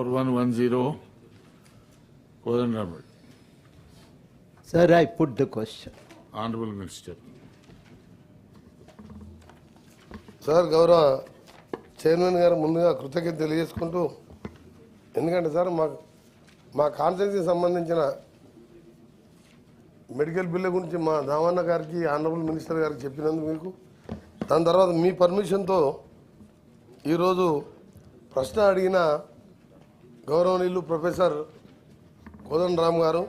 4110 Kodandaram. Sir, I put the question. Honorable Minister. Sir గౌరవ chairman గారు ముందుగా కృతజ్ఞత తెలియజేసుకుంటూ, ఎందుకంటే సార్ మా కాన్స్టిట్యూన్సీకి సంబంధించిన మెడికల్ బిల్లు గురించి మా దామన్న గారికి ఆనరబుల్ మినిస్టర్ గారికి చెప్పినందుకు మీకు, దాని తర్వాత మీ పర్మిషన్తో ఈరోజు ప్రశ్న అడిగిన గౌరవనీయులు ప్రొఫెసర్ కోదండరామ్ గారు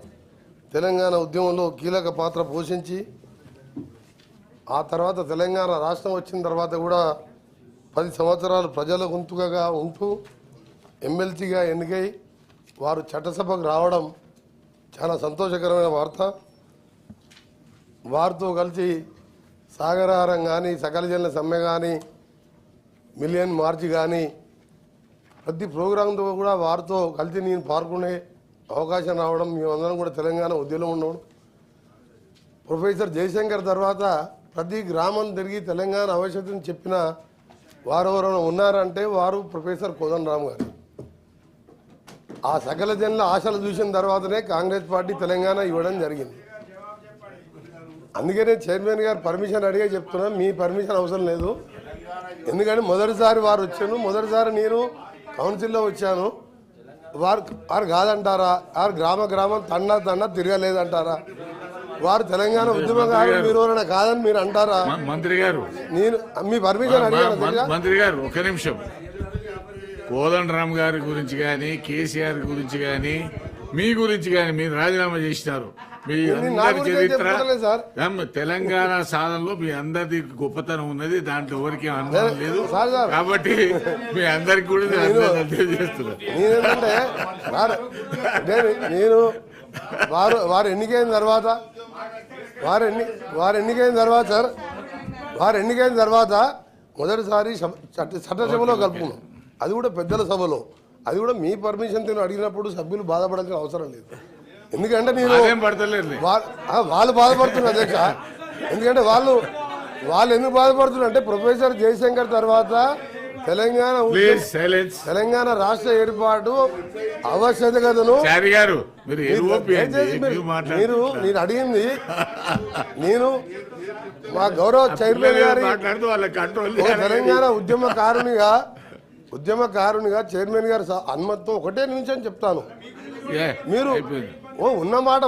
తెలంగాణ ఉద్యమంలో కీలక పాత్ర పోషించి ఆ తర్వాత తెలంగాణ రాష్ట్రం వచ్చిన తర్వాత కూడా 10 సంవత్సరాలు ప్రజల గొంతుకగా ఉంటూ ఎమ్మెల్సీగా ఎన్నికై వారు చట్టసభకు రావడం చాలా సంతోషకరమైన వార్త. వారితో కలిసి సాగరహారం కానీ, సకల జనుల సమ్మె కానీ, మిలియన్ మార్చ్ కానీ ప్రతి ప్రోగ్రాంతో కూడా వారితో కలిసి నేను పాల్గొనే అవకాశం రావడం, మేమందరం కూడా తెలంగాణ ఉద్యమంలో ఉండడం. ప్రొఫెసర్ జయశంకర్ తర్వాత ప్రతి గ్రామం తిరిగి తెలంగాణ ఆవశ్యకతను చెప్పిన వారెవరైనా ఉన్నారంటే వారు ప్రొఫెసర్ కోదండరామ్ గారు. ఆ సకల జనుల ఆశలు చూసిన తర్వాతనే కాంగ్రెస్ పార్టీ తెలంగాణ ఇవ్వడం జరిగింది. అందుకనే చైర్మన్ గారు పర్మిషన్ అడిగే చెప్తున్నాను, మీ పర్మిషన్ అవసరం లేదు. ఎందుకంటే మొదటిసారి వారు వచ్చాను, మొదటిసారి నేను కౌన్సిల్లో వచ్చాను. వారు కాదంటారా? వారు గ్రామం తండా తిరగలేదంటారా? వారు తెలంగాణ ఉద్యమకారులు మీరు ఎవరైనా కాదని మీరు అంటారా? మంత్రి గారు, నేను మీ పర్మిషన్ అడిగాను. మంత్రి గారు ఒక నిమిషం. కోదండరామ్ గారి గురించి కానీ, కేసీఆర్ గురించి కానీ, మీ గురించి కానీ మీరు రాజీనామా చేసినారు. మీ అందరి చరిత్ర తెలంగాణ సాధనలో మీ అందరిది గొప్పతనం ఉన్నది, దాంట్లో ఎవరికి అనుమానం లేదు. కాబట్టి మీ అందరికి కూడా తెలియజేస్తున్నారు. నేను వారు ఎన్నికైన తర్వాత వారు ఎన్నికైన తర్వాత మొదటిసారి చట్టసభలో కలుపుకున్నాం. అది కూడా పెద్దల సభలో. అది కూడా మీ పర్మిషన్ తిని అడిగినప్పుడు సభ్యులు బాధపడాల్సిన అవసరం లేదు. ఎందుకంటే నేను వాళ్ళు బాధపడుతున్నారు అధ్యక్ష. ఎందుకంటే వాళ్ళు ఎందుకు బాధపడుతున్నారు అంటే ప్రొఫెసర్ జయశంకర్ తర్వాత తెలంగాణ రాష్ట్ర ఏర్పాటు ఆవశ్యకతను నేను అడిగింది. నేను మా గౌరవ చైర్మన్ గారి తెలంగాణ ఉద్యమకారునిగా చైర్మన్ గారి అనుమతితో ఒకటే నిమిషం చెప్తాను. మీరు ఉన్న మాట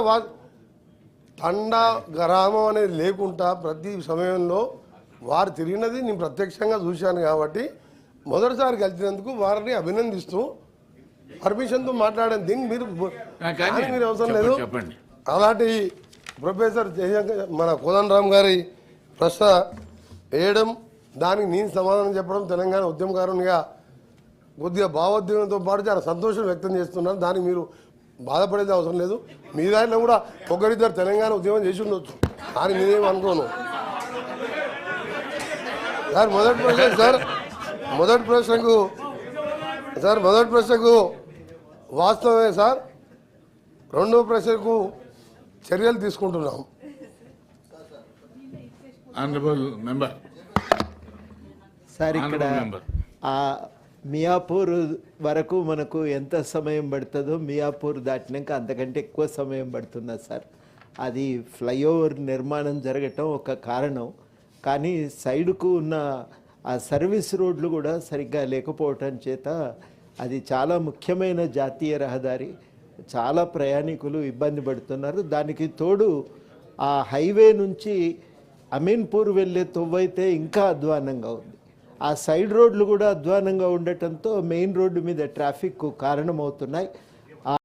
తండా గ్రామం అనేది లేకుండా ప్రతి సమయంలో వారు తిరిగినది నేను ప్రత్యక్షంగా చూశాను. కాబట్టి మొదటిసారి కలిసినందుకు వారిని అభినందిస్తూ పర్మిషన్తో మాట్లాడిన దీన్ని మీరు అవసరం లేదు. అలాంటి ప్రొఫెసర్ జయశంకర్ మన కోదండరామ్ గారి ప్రశ్న వేయడం, దానికి నేను సమాధానం చెప్పడం తెలంగాణ ఉద్యమకారునిగా కొద్దిగా భావోద్వేగంతో పాటు చాలా సంతోషం వ్యక్తం చేస్తున్నాను. దానికి మీరు బాధపడేది అవసరం లేదు. మీ దాంట్లో కూడా ఒకరిద్దరు తెలంగాణ ఉద్యమం చేసి ఉండొచ్చు, అని నేనేం అనుకోను. సార్ మొదటి ప్రశ్నకు వాస్తవమే సార్. రెండో ప్రశ్నకు చర్యలు తీసుకుంటున్నాం. సార్ ఇక్కడ మియాపూర్ వరకు మనకు ఎంత సమయం పడుతుందో మియాపూర్ దాటినాక అంతకంటే ఎక్కువ సమయం పడుతుందా సార్? అది ఫ్లైఓవర్ నిర్మాణం జరగటం ఒక కారణం, కానీ సైడ్కు ఉన్న ఆ సర్వీస్ రోడ్లు కూడా సరిగ్గా లేకపోవటం చేత అది చాలా ముఖ్యమైన జాతీయ రహదారి. చాలా ప్రయాణికులు ఇబ్బంది పడుతున్నారు. దానికి తోడు ఆ హైవే నుంచి అమీన్పూర్ వెళ్ళే తొవ్వైతే ఇంకా అధ్వానంగా ఉంది. ఆ సైడ్ రోడ్లు కూడా అధ్వానంగా ఉండటంతో మెయిన్ రోడ్డు మీద ట్రాఫిక్ కారణమవుతున్నాయి.